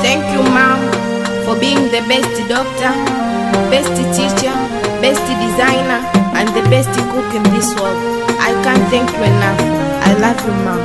Thank you, Mom, for being the best doctor, best teacher, best designer, and the best cook in this world. I can't thank you enough. I love you, Mom.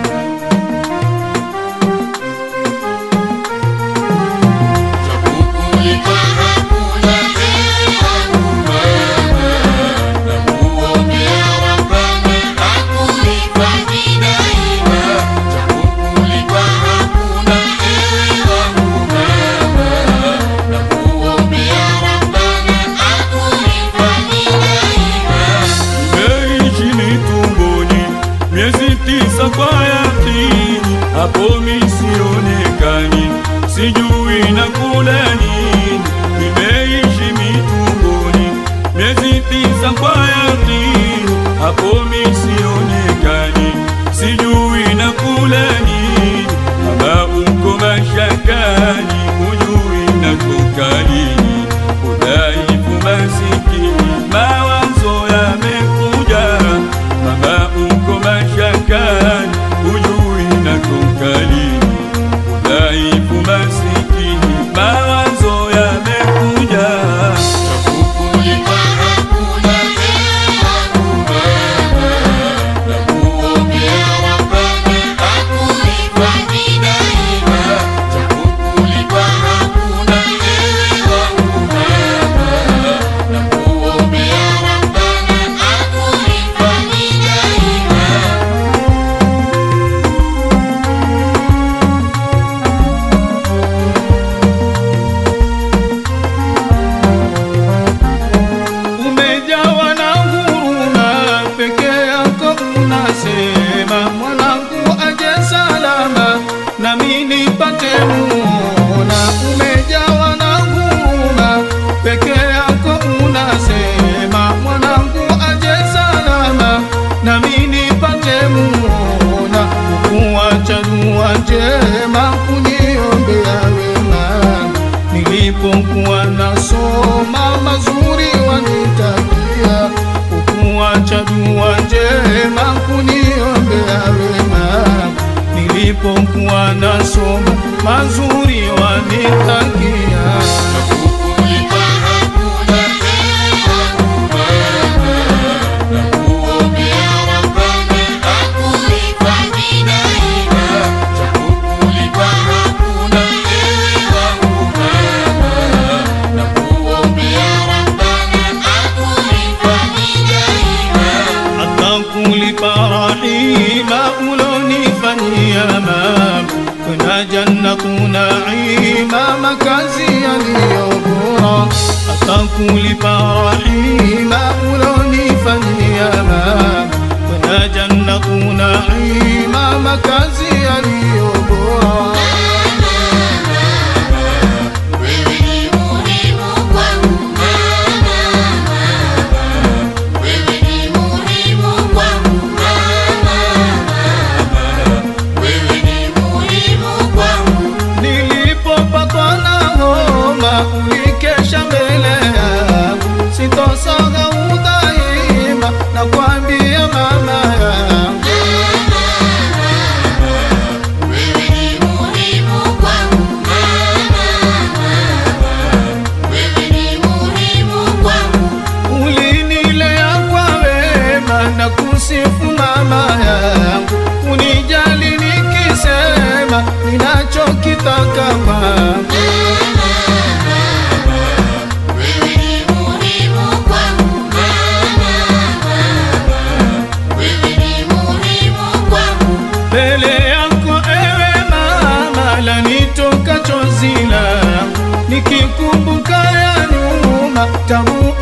Hapo misionekani, sijui nakula nini. Nimeishi mitumboni miezi 9 kwa yakini. Hapo misionekani, sijui nakula nini. Baba uko mashakani, hujui natoka lini. Udhaifu masikini, mawazo yamekuja. Baba uko mashakani, hujui natoka lini. Udhaifu masikini, mawazo yamekuja. Kukulipa hakuna hela mama, nakuombea Rabbana akuhifadhi daima. Kukulipa hakuna hela mama, nakuombea Rabbana akuhifadhi daima. Umejawa na huruma, peke yako unasema mwanangu aje salama, nami nipate muona. Umejawa na huruma, peke yako unasema mwanangu aje salama, nami nipate muona. Kuacha dua njema kuniombea wema, nilipokuwa nasoma mazuri wanitakia. Kuacha dua njema kuniombea wema, nilipokuwa nasoma mazuri wanitakia. Kukulipa hakuna hela mama, nakuombea Rabbana akuhifadhi daima. Kukulipa hakuna hela mama, nakuombea Rabbana akuhifadhi daima. Atakulipa rahima ulonifanyia mama, kuna jannatu naima makazi yaliyo bora. Atakulipa rahima ulonifanyia mama, kuna jannatu naima makazi yaliyo bora. Wewe ni muhimu kwangu mama, wewe ni muhimu kwangu mama, wewe ni muhimu kwangu. Nilipopatwa na homa ulikesha mbele yangu, sitosahau daima, nakwambia mama yangu. Wewe ni muhimu kwangu mama, wewe ni muhimu kwangu. Ulinilea kwa wema na kusifu mama yangu, unijali nikisema ninachokitaka mama. Wewe ni muhimu kwangu mama, wewe ni muhimu kwangu. Mbele yako ewe mama lanitoka chozi langu, nikikumbuka ya nyuma tabu